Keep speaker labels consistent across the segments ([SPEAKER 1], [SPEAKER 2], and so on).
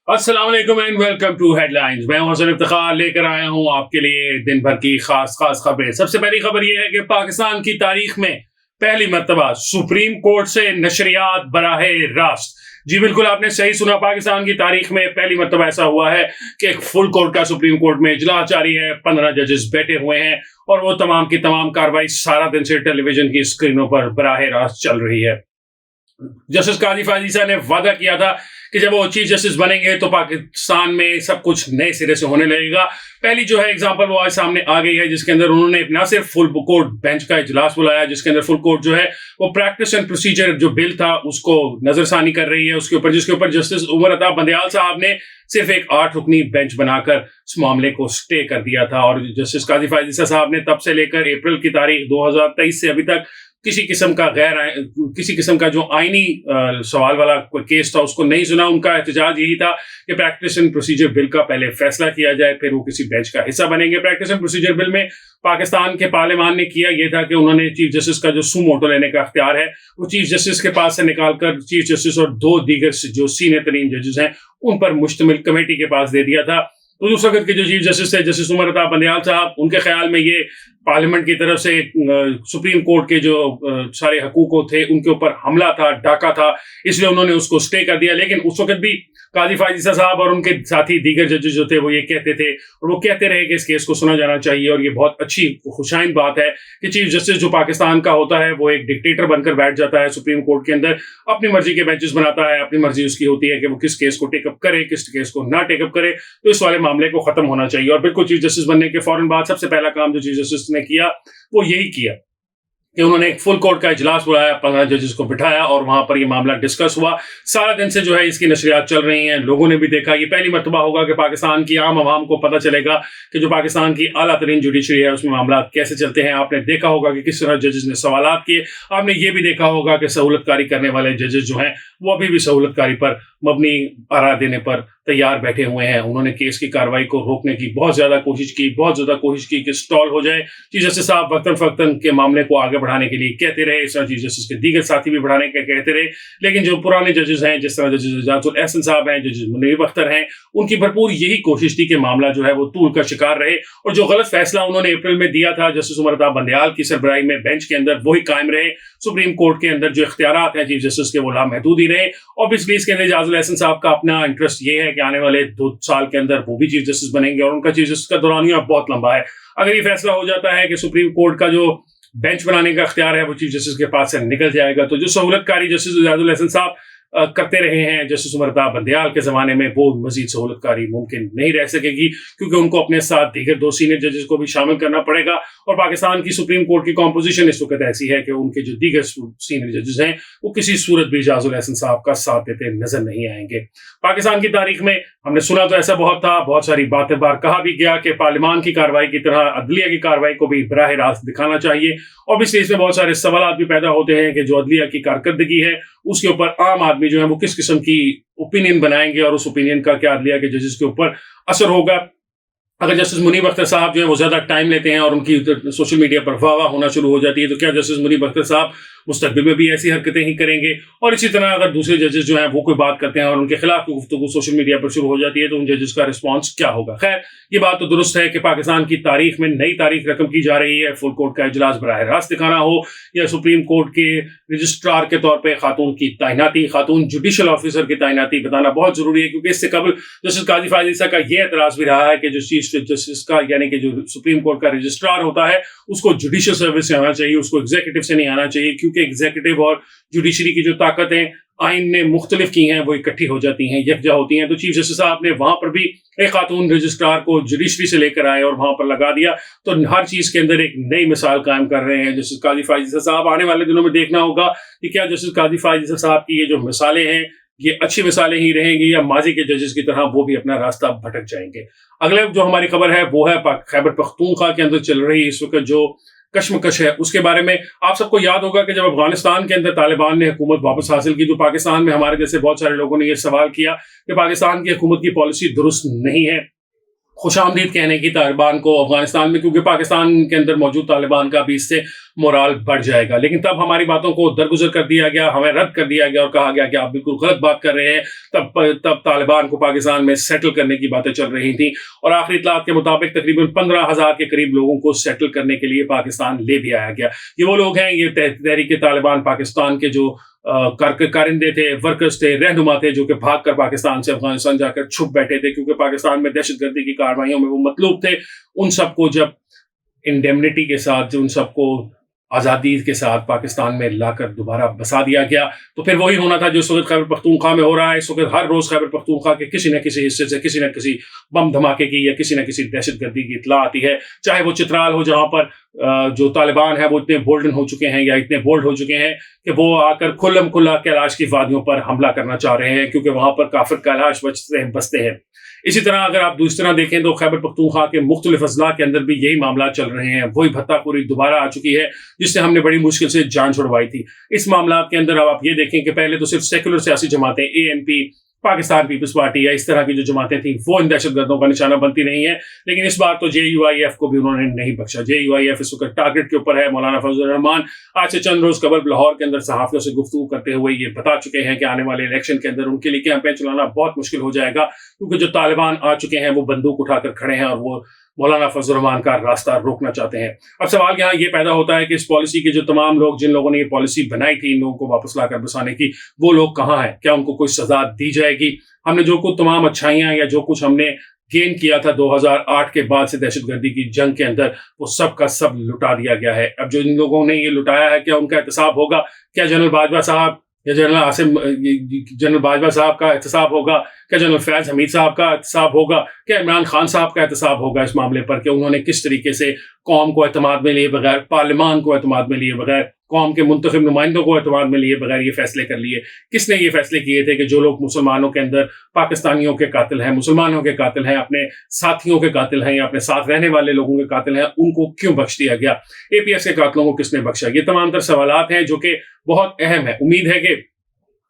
[SPEAKER 1] अस्सलाम वालेकुम and welcome to headlines. मैं हसन इफ्तिखार लेकर आया हूं आपके लिए दिन भर की खास खबरें। सबसे पहली खबर यह है कि पाकिस्तान की तारीख में पहली मर्तबा सुप्रीम कोर्ट से नशरियात बराहे रास्त। जी बिल्कुल, आपने सही सुना। पाकिस्तान की तारीख में पहली मर्तबा ऐसा हुआ है कि एक फुल कोर्ट का सुप्रीम कोर्ट में इजलास जारी है, 15 जजेस बैठे हुए हैं और वो तमाम की तमाम कार्रवाई सारा दिन से टेलीविजन की स्क्रीनों पर बराहे रास्त चल रही है। जस्टिस काजी फाजीसा ने वादा किया था कि जब वो चीफ जस्टिस बनेंगे तो पाकिस्तान में सब कुछ नए सिरे से होने लगेगा। पहली जो है एग्जांपल वो आज सामने आ गई है, जिसके अंदर उन्होंने न सिर्फ फुल कोर्ट बेंच का इजलास बुलाया, जिसके अंदर फुल कोर्ट जो है वो प्रैक्टिस एंड प्रोसीजर जो बिल था उसको नजरसानी कर रही है उसके ऊपर, जिसके ऊपर जस्टिस उमर अता बंदयाल साहब ने सिर्फ एक 8 रुकनी बेंच बनाकर इस मामले को स्टे कर दिया था। और जस्टिस काजी फाजीसा साहब ने तब से लेकर अप्रैल की तारीख 2023 से अभी तक किसी किस्म का जो आईनी सवाल वाला कोई केस था उसको नहीं सुना। उनका एहतजाज यही था कि प्रैक्टिस एंड प्रोसीजर बिल का पहले फैसला किया जाए, फिर वो किसी बेंच का हिस्सा बनेंगे। प्रैक्टिस एंड प्रोसीजर बिल में पाकिस्तान के पार्लियामान ने किया यह था कि उन्होंने चीफ जस्टिस का जो सुमोटो लेने का अख्तियार है वो चीफ जस्टिस के पास से निकालकर चीफ जस्टिस और 2 दीगर जो सीनियर तरीन जजेस हैं उन पर मुश्तमिल कमेटी के पास दे दिया था। तो उस वक्त के जो चीफ जस्टिस थे जस्टिस उमर अता बंदयाल साहब, उनके ख्याल में ये पार्लियामेंट की तरफ से सुप्रीम कोर्ट के जो सारे हकूकों थे उनके ऊपर हमला था, डाका था, इसलिए उन्होंने उसको स्टे कर दिया। लेकिन उस वक्त भी काजी फाजीसा साहब और उनके साथी दीगर जजेस जो थे वो ये कहते थे और वो कहते रहे कि इस केस को सुना जाना चाहिए। और ये बहुत अच्छी खुशाइन बात है कि चीफ जस्टिस जो पाकिस्तान का होता है वो एक डिक्टेटर बनकर बैठ जाता है सुप्रीम कोर्ट के अंदर, अपनी मर्जी के बेंचेस बनाता है, अपनी मर्जी उसकी होती है कि वो किस केस को टेकअप करे, किस केस को ना टेकअप करे। तो इस वाले मामले को खत्म होना चाहिए। और बिल्कुल चीफ जस्टिस बनने के फौरन बाद सबसे पहला काम जो चीफ जस्टिस ने किया वो यही किया कि उन्होंने एक फुल कोर्ट का इजलास बुलाया, 15 जजेस को बिठाया और वहां पर ये मामला डिस्कस हुआ। सारा दिन से जो है इसकी नशरियात चल रही हैं, लोगों ने भी देखा। ये पहली मर्तबा होगा कि पाकिस्तान की आम आवाम को पता चलेगा कि जो पाकिस्तान की आला तरीन जुडिशरी है उसमें मामला कैसे चलते हैं। आपने देखा होगा कि किस तरह जजेस ने सवालात किए। आपने ये भी देखा होगा कि सहूलतकारी करने वाले जजेस जो हैं वो अभी भी सहूलतकारी पर मबनी आरा देने पर तैयार बैठे हुए हैं। उन्होंने केस की कार्रवाई को रोकने की बहुत ज्यादा कोशिश की कि स्टॉल हो जाए। चीफ जस्टिस साहब वक्तन फक्तन के मामले को आगे बढ़ाने के लिए कहते रहे, इस तरह चीफ जस्टिस के दीगर साथी भी बढ़ाने के कहते रहे। लेकिन जो पुराने जजेस हैं, जिस तरह जजेस एजाजुल एहसन साहब हैं, जजेस मुनीब अख्तर हैं, उनकी भरपूर यही कोशिश थी कि मामला जो है वो तूल का शिकार रहे और जो गलत फैसला उन्होंने अप्रैल में दिया था जस्टिस उमर अता बंदयाल की सरबराही में बेंच के अंदर, वही कायम रहे। सुप्रीम कोर्ट के अंदर जो इख्तियारात हैं चीफ जस्टिस के वो लामहदूद ही रहे। ऑब्वियसली इसके अंदर एजाजुल एहसन साहब का अपना इंटरेस्ट ये है कि आने वाले 2 साल के अंदर वो भी चीफ जस्टिस बनेंगे और उनका चीफ जस्टिस का दौरानिया बहुत लंबा है। अगर ये फैसला हो जाता है कि सुप्रीम कोर्ट का जो बेंच बनाने का अख्तियार है वो चीफ जस्टिस के पास से निकल जाएगा, तो जो सहूलतकारी जस्टिस एजाजुल एहसन साहब करते रहे हैं जस्टिस उमर अता बंदयाल के जमाने में, वो मजीद सहूलतकारी मुमकिन नहीं रह सकेगी, क्योंकि उनको अपने साथ दीगर 2 सीनियर जजेस को भी शामिल करना पड़ेगा। और पाकिस्तान की सुप्रीम कोर्ट की कॉम्पोजिशन इस वक्त ऐसी है कि उनके जो दीगर सीनियर जजेस हैं वो किसी सूरत भी एजाजुल एहसन साहब का साथ देते नजर नहीं आएंगे। पाकिस्तान की तारीख में हमने सुना तो ऐसा बहुत था, बहुत सारी बातें बार कहा भी गया कि पार्लियामान की कार्रवाई की तरह अदलिया की कार्रवाई को भी बराह रास्त दिखाना चाहिए। ऑब्वियसली इसमें बहुत सारे सवाल भी पैदा होते हैं कि जो अदलिया की कारकर्दगी है उसके ऊपर आम आदमी जो है वो किस किस्म की ओपिनियन बनाएंगे और उस ओपिनियन का क्या अदलिया के जजेस के ऊपर असर होगा। अगर जस्टिस मुनीब अख्तर साहब जो है वो ज्यादा टाइम लेते हैं और उनकी सोशल मीडिया पर वाह होना शुरू हो जाती है, तो क्या जस्टिस मुनीब अख्तर साहब मुस्तकबिल में भी ऐसी हरकतें ही करेंगे? और इसी तरह अगर दूसरे जजेस जो हैं वो कोई बात करते हैं और उनके खिलाफ गुफ्तगू सोशल मीडिया पर शुरू हो जाती है तो उन जजेस का रिस्पॉन्स क्या होगा? खैर, ये बात तो दुरुस्त है कि पाकिस्तान की तारीख में नई तारीख रकम की जा रही है। फुल कोर्ट का इजलास बराह रास्त दिखाना हो या सुप्रीम कोर्ट के रजिस्ट्रार के तौर पर खातून की तैनाती, खातून जुडिशल ऑफिसर की तैनाती बताना बहुत जरूरी है, क्योंकि इससे कबल जस्टिस काजी फाजीसा का यह एतराज भी रहा है कि जो चीफ जस्टिस का यानी कि जो सुप्रीम कोर्ट का रजिस्ट्रार होता है उसको जुडिशियल सर्विस से आना चाहिए, उसको एग्जीक्यूटिव से नहीं आना चाहिए, क्योंकि एग्जीक्यूटिव और जुडिशरी की जो ताकतें आइन ने मुख्तलिफ की हैं वो इकट्ठी हो जाती हैं, यकजा होती हैं। तो चीफ जस्टिस साहब ने वहां पर भी एक खातून रजिस्ट्रार को जुडिशरी से लेकर आए और वहां पर लगा दिया, तो हर चीज के अंदर एक नई मिसाल कायम कर रहे हैं जस्टिस काजी फाजीसा साहब। आने वाले दिनों में देखना होगा कि क्या जस्टिस काजी फाजीसा साहब की ये जो मिसालें हैं ये अच्छी मिसालें ही रहेंगी या माजी के जजेस की तरह वो भी अपना रास्ता भटक जाएंगे। अगले जो हमारी खबर है वो है खैबर पख्तूनख्वा के अंदर चल रही इस वक्त जो कश्मकश है उसके बारे में। आप सबको याद होगा कि जब अफगानिस्तान के अंदर तालिबान ने हुकूमत वापस हासिल की तो पाकिस्तान में हमारे जैसे बहुत सारे लोगों ने यह सवाल किया कि पाकिस्तान की हुकूमत की पॉलिसी दुरुस्त नहीं है, खुशामदीद कहने की तालिबान को अफगानिस्तान में, क्योंकि पाकिस्तान के अंदर मौजूद तालिबान का भी इससे मोराल बढ़ जाएगा। लेकिन तब हमारी बातों को दरगुजर कर दिया गया, हमें रद्द कर दिया गया और कहा गया कि आप बिल्कुल गलत बात कर रहे हैं। तब तालिबान को पाकिस्तान में सेटल करने की बातें चल रही थी और आखिरी इत्तलात के मुताबिक तकरीबन 15,000 के करीब लोगों को सेटल करने के लिए पाकिस्तान ले भी आया गया। ये वो लोग हैं, ये तहरीक तालिबान पाकिस्तान के जो कारिंदे थे, वर्कर्स थे, रहनुमा थे, जो कि भागकर पाकिस्तान से अफगानिस्तान जाकर छुप बैठे थे क्योंकि पाकिस्तान में दहशतगर्दी की कार्रवाइयों में वो मतलूब थे। उन सबको जब इंडेमनिटी के साथ, उन सबको आज़ादी के साथ पाकिस्तान में लाकर दोबारा बसा दिया गया, तो फिर वही होना था जो इस वक्त खैबर पख्तूनख्वा में हो रहा है। इस वक्त हर रोज़ खैबर पख्तूनख्वा के किसी न किसी हिस्से से किसी न किसी बम धमाके की या किसी न किसी दहशतगर्दी की इत्तला आती है, चाहे वो चित्राल हो जहाँ पर जो तालिबान है वो इतने बोल्डन हो चुके हैं या इतने बोल्ड हो चुके हैं कि वो आकर खुल्लम खुल्ला कैलाश की वादियों पर हमला करना चाह रहे हैं, क्योंकि वहां पर काफिर कैलाश बसते हैं। इसी तरह अगर आप दूसरी तरह देखें तो खैबर पख्तूनख्वा के मुख्तलिफ अजला के अंदर भी यही मामला चल रहे हैं। वही भत्ताखोरी दोबारा आ चुकी है जिससे हमने बड़ी मुश्किल से जान छुड़वाई थी। इस मामला के अंदर अब आप ये देखें कि पहले तो सिर्फ सेकुलर सियासी जमातें, ANP, पाकिस्तान पीपल्स पार्टी या इस तरह की जो जमातें थी वो इन दहशतगर्दों का निशाना बनती रही हैं, लेकिन इस बार तो JUIF को भी उन्होंने नहीं बख्शा। JUIF इस वक्त टारगेट के ऊपर है। मौलाना फजल रहमान आज से चंद रोज कबल लाहौर के अंदर सहाफियों से गुफ्तगू करते हुए ये बता चुके हैं कि आने वाले इलेक्शन के अंदर उनके लिए कैंपेन चलाना बहुत मुश्किल हो जाएगा, क्योंकि जो तालिबान आ चुके हैं वो बंदूक उठाकर खड़े हैं और वो मौलाना फजल रहमान का रास्ता रोकना चाहते हैं। अब सवाल यहाँ ये पैदा होता है कि इस पॉलिसी के जो तमाम लोग, जिन लोगों ने ये पॉलिसी बनाई थी इन लोगों को वापस लाकर बसाने की, वो लोग कहाँ हैं? क्या उनको कोई सजा दी जाएगी? हमने जो कुछ तमाम अच्छाइयां या जो कुछ हमने गेन किया था 2008 के बाद से दहशतगर्दी की जंग के अंदर, वो सब का सब लुटा दिया गया है। अब जो इन लोगों ने ये लुटाया है, क्या उनका एहतसाब होगा? क्या जनरल बाजवा साहब या जनरल बाजवा साहब का एहतसाब होगा? क्या जनरल फैज हमीद साहब का एहतसाब होगा? क्या इमरान खान साहब का एहतसाब होगा इस मामले पर कि उन्होंने किस तरीके से कौम को एतमाद में लिए बगैर, पार्लियामान को एतमाद में लिए बगैर, कौम के मुंतखब नुमाइंदों को एतमाद में लिए बगैर ये फैसले कर लिए? किसने ये फैसले किए थे कि जो लोग मुसलमानों के अंदर पाकिस्तानियों के कातिल हैं, मुसलमानों के कातिल हैं, अपने साथियों के कातिल हैं या अपने साथ रहने वाले लोगों के कातिल हैं, उनको क्यों बख्श दिया गया? APS के कातिलों को किसने बख्शा? ये तमाम तर सवालात हैं जो कि बहुत अहम है। उम्मीद है कि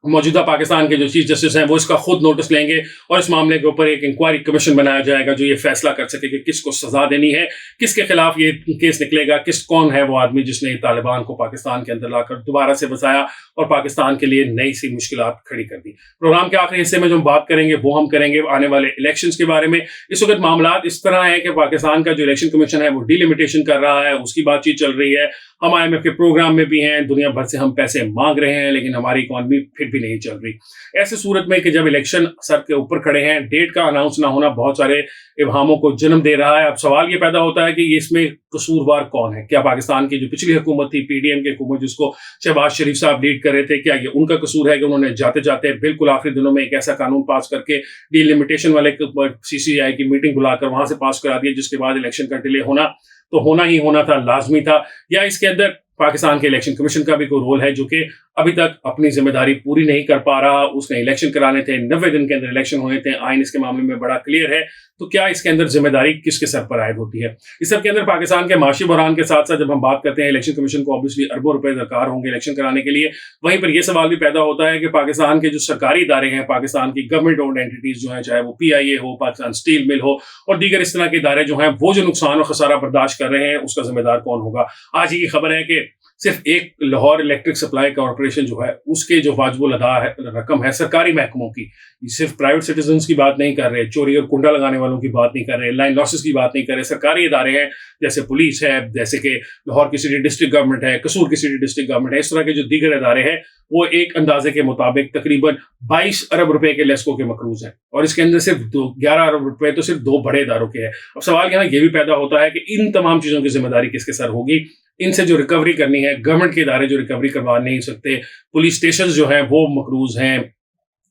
[SPEAKER 1] मौजूदा पाकिस्तान के जो चीफ जस्टिस हैं वो इसका खुद नोटिस लेंगे और इस मामले के ऊपर एक इंक्वायरी कमीशन बनाया जाएगा जो ये फैसला कर सके कि किसको सजा देनी है, किसके खिलाफ ये केस निकलेगा, कौन है वो आदमी जिसने तालिबान को पाकिस्तान के अंदर लाकर दोबारा से बसाया और पाकिस्तान के लिए नई सी मुश्किलात खड़ी कर दी। प्रोग्राम के आखिरी हिस्से में जो हम बात करेंगे वो हम करेंगे आने वाले इलेक्शंस के बारे में। इस वक्त मामला इस तरह है कि पाकिस्तान का जो इलेक्शन कमीशन है वो डिलिमिटेशन कर रहा है, उसकी बातचीत चल रही है। हम IMF के प्रोग्राम में भी हैं, दुनिया भर से हम पैसे मांग रहे हैं, लेकिन हमारी इकॉनमी फिर भी नहीं चल रही। ऐसे सूरत में कि जब इलेक्शन सर के ऊपर खड़े हैं, डेट का अनाउंस ना होना बहुत सारे इब्हामों को जन्म दे रहा है। अब सवाल ये पैदा होता है कि इसमें कसूरवार कौन है? क्या पाकिस्तान की जो पिछली हुकूमत थी, PDM की हुकूमत जिसको शहबाज शरीफ साहब लीड कर रहे थे, क्या ये उनका कसूर है कि उन्होंने जाते जाते बिल्कुल आखिरी दिनों में एक ऐसा कानून पास करके डिलिमिटेशन वाले CCI की मीटिंग बुलाकर वहां से पास करा दिया, जिसके बाद इलेक्शन का डिले होना तो होना ही होना था, लाजमी था? या इसके अंदर पाकिस्तान के इलेक्शन कमीशन का भी कोई रोल है जो कि अभी तक अपनी जिम्मेदारी पूरी नहीं कर पा रहा? उसने इलेक्शन कराने थे, 90 दिन के अंदर इलेक्शन होने थे, आइन इसके मामले में बड़ा क्लियर है, तो क्या इसके अंदर जिम्मेदारी किसके सर पर आयद होती है? इस सब के अंदर पाकिस्तान के माशी बहरान के साथ साथ जब हम बात करते हैं इलेक्शन कमीशन को ऑब्वियसली अरबों रुपए दरकार होंगे इलेक्शन कराने के लिए, वहीं पर यह सवाल भी पैदा होता है कि पाकिस्तान के जो सरकारी इदारे हैं, पाकिस्तान की गवर्नमेंट ओन्ड एंटिटीज जो हैं, चाहे वो PIA हो, पाकिस्तान स्टील मिल हो और दीगर इस तरह के इदारे जो हैं, वो जो नुकसान और खसारा बर्दाश्त कर रहे हैं, उसका जिम्मेदार कौन होगा? आज की खबर है कि सिर्फ एक लाहौर इलेक्ट्रिक सप्लाई कॉर्पोरेशन जो है उसके जो वाजिबुल अदा है रकम है सरकारी महकमों की, सिर्फ प्राइवेट सिटीजन्स की बात नहीं कर रहे, चोरी और कुंडा लगाने वालों की बात नहीं कर रहे, लाइन लॉसेस की बात नहीं कर रहे, सरकारी इदारे हैं जैसे पुलिस है, जैसे कि लाहौर की सिटी डिस्ट्रिक्ट गवर्नमेंट है, कसूर की सिटी डिस्ट्रिक्ट गवर्नमेंट है, इस तरह के जो दीगर इदारे हैं वो एक अंदाजे के मुताबिक तकरीबन 22 अरब रुपए के लेस्को के मकरूज हैं और इसके अंदर सिर्फ 11 अरब रुपए तो सिर्फ 2 बड़े इदारों के हैं। अब सवाल यहाँ ये भी पैदा होता है कि इन तमाम चीजों की जिम्मेदारी किसके सर होगी? इनसे जो रिकवरी करनी है, गवर्नमेंट के इदारे जो रिकवरी करवा नहीं सकते, पुलिस स्टेशन जो हैं वो मकरूज हैं,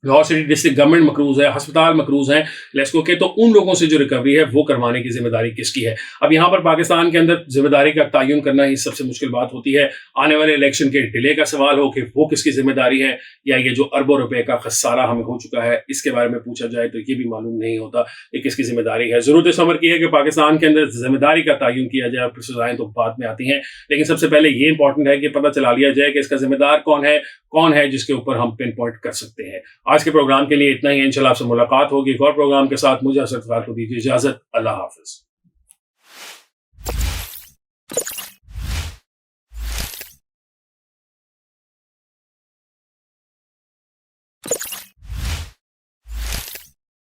[SPEAKER 1] लाहौर सिटी डिस्ट्रिक्ट गवर्नमेंट मकरूज है, अस्पताल मकरूज हैं लेस्को के, तो उन लोगों से जो रिकवरी है वो करवाने की जिम्मेदारी किसकी है? अब यहाँ पर पाकिस्तान के अंदर जिम्मेदारी का तयन करना ही सबसे मुश्किल बात होती है। आने वाले इलेक्शन के डिले का सवाल हो कि वो किसकी जिम्मेदारी है, या ये जो अरबों रुपए का खसारा हमें हो चुका है इसके बारे में पूछा जाए तो ये भी मालूम नहीं होता कि किसकी जिम्मेदारी है। जरूरत इस अमर की है कि पाकिस्तान के अंदर जिम्मेदारी का तयन किया जाए, फिर सजाएं तो बाद में आती हैं, लेकिन सबसे पहले ये इंपॉर्टेंट है कि पता चला लिया जाए कि इसका जिम्मेदार कौन है जिसके ऊपर हम पिन पॉइंट कर सकते हैं। आज के प्रोग्राम के लिए इतना ही। इंशाल्लाह आपसे मुलाकात होगी एक और प्रोग्राम के साथ। मुझे असद को दीजिए इजाजत। अल्लाह हाफिज।